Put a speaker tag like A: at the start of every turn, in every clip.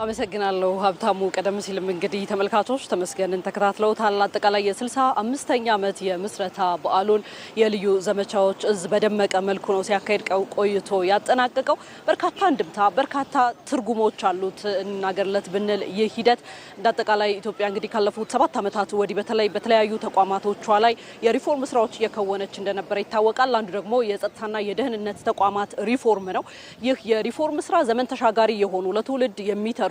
A: አመሰግናለሁ ሀብታሙ። ቀደም ሲልም እንግዲህ ተመልካቾች ተመስገንን ተከታትለውታል። አጠቃላይ የ65ኛ ዓመት የምስረታ በዓሉን የልዩ ዘመቻዎች እዝ በደመቀ መልኩ ነው ሲያካሂድ ቆይቶ ያጠናቀቀው። በርካታ እንድምታ በርካታ ትርጉሞች አሉት እናገርለት ብንል ይህ ሂደት እንዳጠቃላይ ኢትዮጵያ እንግዲህ ካለፉት 7 ዓመታት ወዲህ በተለይ በተለያዩ ተቋማቶቿ ላይ የሪፎርም ስራዎች እየከወነች እንደነበረ ይታወቃል። አንዱ ደግሞ የጸጥታና የደህንነት ተቋማት ሪፎርም ነው። ይህ የሪፎርም ስራ ዘመን ተሻጋሪ የሆኑ ለትውልድ የሚተርፉ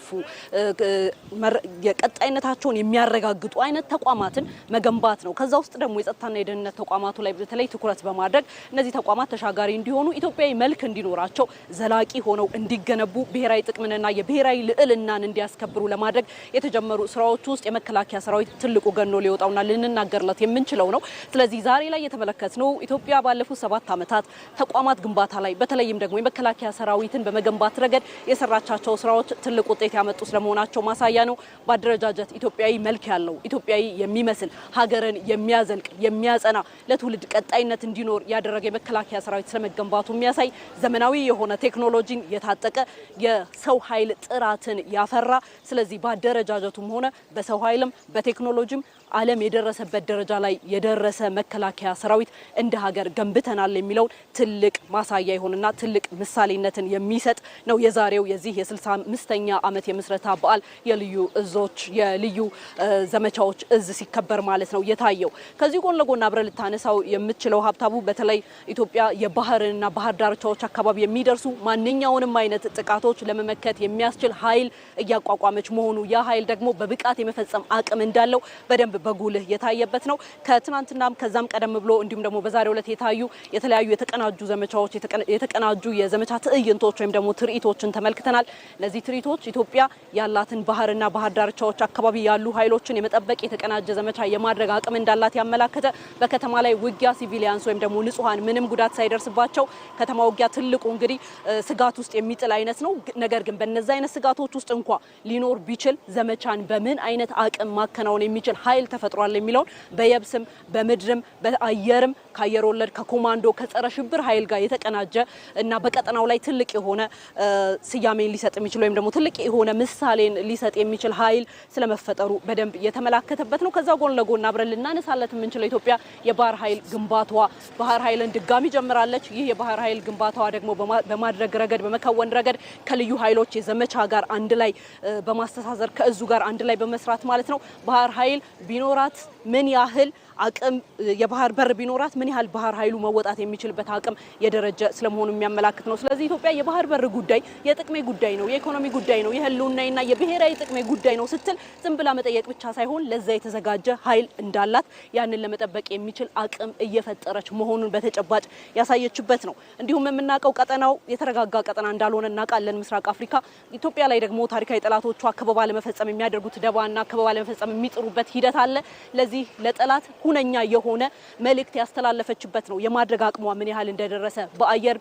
A: የቀጣይነታቸውን የሚያረጋግጡ አይነት ተቋማትን መገንባት ነው። ከዛ ውስጥ ደግሞ የጸጥታና የደህንነት ተቋማቱ ላይ በተለይ ትኩረት በማድረግ እነዚህ ተቋማት ተሻጋሪ እንዲሆኑ ኢትዮጵያዊ መልክ እንዲኖራቸው ዘላቂ ሆነው እንዲገነቡ ብሔራዊ ጥቅምንና የብሔራዊ ልዕልናን እንዲያስከብሩ ለማድረግ የተጀመሩ ስራዎች ውስጥ የመከላከያ ሰራዊት ትልቁ ገኖ ሊወጣውና ልንናገርለት የምንችለው ነው። ስለዚህ ዛሬ ላይ የተመለከትነው ኢትዮጵያ ባለፉት 7 ዓመታት ተቋማት ግንባታ ላይ በተለይም ደግሞ የመከላከያ ሰራዊትን በመገንባት ረገድ የሰራቻቸው ስራዎች ትልቁ ውጤት ያመጡ ስለመሆናቸው ማሳያ ነው። በአደረጃጀት ኢትዮጵያዊ መልክ ያለው ኢትዮጵያዊ የሚመስል ሀገርን የሚያዘልቅ የሚያጸና ለትውልድ ቀጣይነት እንዲኖር ያደረገ የመከላከያ ሰራዊት ስለመገንባቱ የሚያሳይ ዘመናዊ የሆነ ቴክኖሎጂን የታጠቀ የሰው ኃይል ጥራትን ያፈራ ስለዚህ በአደረጃጀቱም ሆነ በሰው ኃይልም በቴክኖሎጂም ዓለም የደረሰበት ደረጃ ላይ የደረሰ መከላከያ ሰራዊት እንደ ሀገር ገንብተናል የሚለው ትልቅ ማሳያ ይሆንና ትልቅ ምሳሌነትን የሚሰጥ ነው የዛሬው የዚህ የ65ኛ ዓመት የምስረታ በዓል የልዩ እዞች የልዩ ዘመቻዎች እዝ ሲከበር ማለት ነው የታየው። ከዚህ ጎን ለጎን አብረ ልታነሳው የምትችለው ሀብታሙ በተለይ ኢትዮጵያ የባህርና ባህር ዳርቻዎች አካባቢ የሚደርሱ ማንኛውንም አይነት ጥቃቶች ለመመከት የሚያስችል ኃይል እያቋቋመች መሆኑ ያ ኃይል ደግሞ በብቃት የመፈጸም አቅም እንዳለው በደንብ በጉልህ የታየበት ነው። ከትናንትናም ከዛም ቀደም ብሎ እንዲሁም ደግሞ በዛሬው ዕለት የታዩ የተለያዩ የተቀናጁ ዘመቻዎች የተቀናጁ የዘመቻ ትዕይንቶች ወይም ደግሞ ትርኢቶችን ተመልክተናል። እነዚህ ትርኢቶች ኢትዮጵያ ያላትን ባህርና ባህር ዳርቻዎች አካባቢ ያሉ ኃይሎችን የመጠበቅ የተቀናጀ ዘመቻ የማድረግ አቅም እንዳላት ያመላከተ በከተማ ላይ ውጊያ ሲቪሊያንስ ወይም ደግሞ ንጹሃን ምንም ጉዳት ሳይደርስባቸው ከተማ ውጊያ ትልቁ እንግዲህ ስጋት ውስጥ የሚጥል አይነት ነው። ነገር ግን በእነዛ አይነት ስጋቶች ውስጥ እንኳን ሊኖር ቢችል ዘመቻን በምን አይነት አቅም ማከናወን የሚችል ኃይል ተፈጥሯል የሚለውን በየብስም በምድርም በአየርም ከአየር ወለድ ከኮማንዶ ከጸረ ሽብር ኃይል ጋር የተቀናጀ እና በቀጠናው ላይ ትልቅ የሆነ ስያሜን ሊሰጥ የሚችል ወይም ደግሞ ትልቅ የሆነ ምሳሌን ሊሰጥ የሚችል ኃይል ስለመፈጠሩ በደንብ የተመላከተበት ነው። ከዛ ጎን ለጎን አብረን ልናነሳለት የምንችለው ኢትዮጵያ የባህር ኃይል ግንባታዋ ባህር ኃይልን ድጋሚ ጀምራለች። ይህ የባህር ኃይል ግንባታዋ ደግሞ በማድረግ ረገድ በመከወን ረገድ ከልዩ ኃይሎች የዘመቻ ጋር አንድ ላይ በማስተሳሰር ከእዙ ጋር አንድ ላይ በመስራት ማለት ነው ባህር ኃይል ቢኖራት ምን ያህል አቅም የባህር በር ቢኖራት ምን ያህል ባህር ኃይሉ መወጣት የሚችልበት አቅም የደረጀ ስለመሆኑ የሚያመላክት ነው። ስለዚህ ኢትዮጵያ የባህር በር ጉዳይ የጥቅሜ ጉዳይ ነው፣ የኢኮኖሚ ጉዳይ ነው፣ የህልውናና የብሔራዊ ጥቅሜ ጉዳይ ነው ስትል ዝም ብላ መጠየቅ ብቻ ሳይሆን ለዛ የተዘጋጀ ኃይል እንዳላት ያንን ለመጠበቅ የሚችል አቅም እየፈጠረች መሆኑን በተጨባጭ ያሳየችበት ነው። እንዲሁም የምናውቀው ቀጠናው የተረጋጋ ቀጠና እንዳልሆነ እናውቃለን። ምስራቅ አፍሪካ ኢትዮጵያ ላይ ደግሞ ታሪካዊ ጠላቶቿ ከበባ ለመፈጸም የሚያደርጉት ደባና ከበባ ለመፈጸም የሚጥሩበት ሂደት አለ። ለዚህ ለጠላት ሁነኛ የሆነ መልእክት ያስተላለፈችበት ነው። የማድረግ አቅሟ ምን ያህል እንደደረሰ በአየር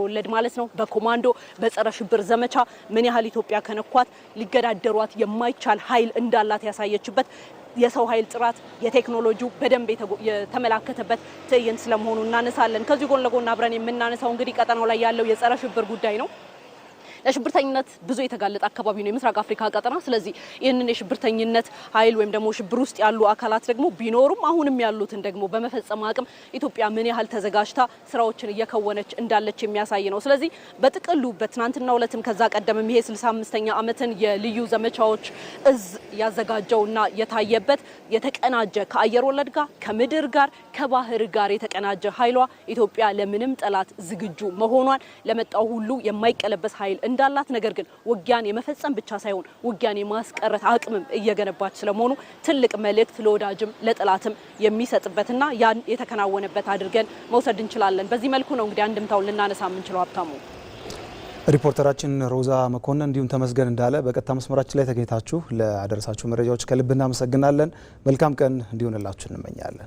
A: ወለድ ማለት ነው በኮማንዶ በጸረ ሽብር ዘመቻ ምን ያህል ኢትዮጵያ ከነኳት ሊገዳደሯት የማይቻል ኃይል እንዳላት ያሳየችበት የሰው ኃይል ጥራት የቴክኖሎጂው በደንብ የተመላከተበት ትዕይንት ስለመሆኑ እናነሳለን። ከዚህ ጎን ለጎን አብረን የምናነሳው እንግዲህ ቀጠናው ላይ ያለው የጸረ ሽብር ጉዳይ ነው። ለሽብርተኝነት ብዙ የተጋለጠ አካባቢ ነው የምስራቅ አፍሪካ ቀጠና። ስለዚህ ይህንን የሽብርተኝነት ኃይል ወይም ደግሞ ሽብር ውስጥ ያሉ አካላት ደግሞ ቢኖሩም አሁንም ያሉትን ደግሞ በመፈጸም አቅም ኢትዮጵያ ምን ያህል ተዘጋጅታ ስራዎችን እየከወነች እንዳለች የሚያሳይ ነው። ስለዚህ በጥቅሉ በትናንትናው ዕለትም ከዛ ቀደምም ይሄ 65ኛ ዓመትን የልዩ ዘመቻዎች እዝ ያዘጋጀውና የታየበት የተቀናጀ ከአየር ወለድ ጋር ከምድር ጋር ከባህር ጋር የተቀናጀ ኃይሏ ኢትዮጵያ ለምንም ጠላት ዝግጁ መሆኗን ለመጣው ሁሉ የማይቀለበስ ኃይል እንዳላት ነገር ግን ውጊያን የመፈጸም ብቻ ሳይሆን ውጊያን የማስቀረት አቅምም እየገነባች ስለመሆኑ ትልቅ መልእክት ለወዳጅም ለጠላትም የሚሰጥበትና ያን የተከናወነበት አድርገን መውሰድ እንችላለን። በዚህ መልኩ ነው እንግዲህ አንድምታውን ልናነሳ የምንችለው ሀብታሙ።
B: ሪፖርተራችን ሮዛ መኮንን እንዲሁም ተመስገን እንዳለ በቀጥታ መስመራችን ላይ ተገኝታችሁ ለአደረሳችሁ መረጃዎች ከልብ እናመሰግናለን። መልካም ቀን እንዲሆንላችሁ እንመኛለን።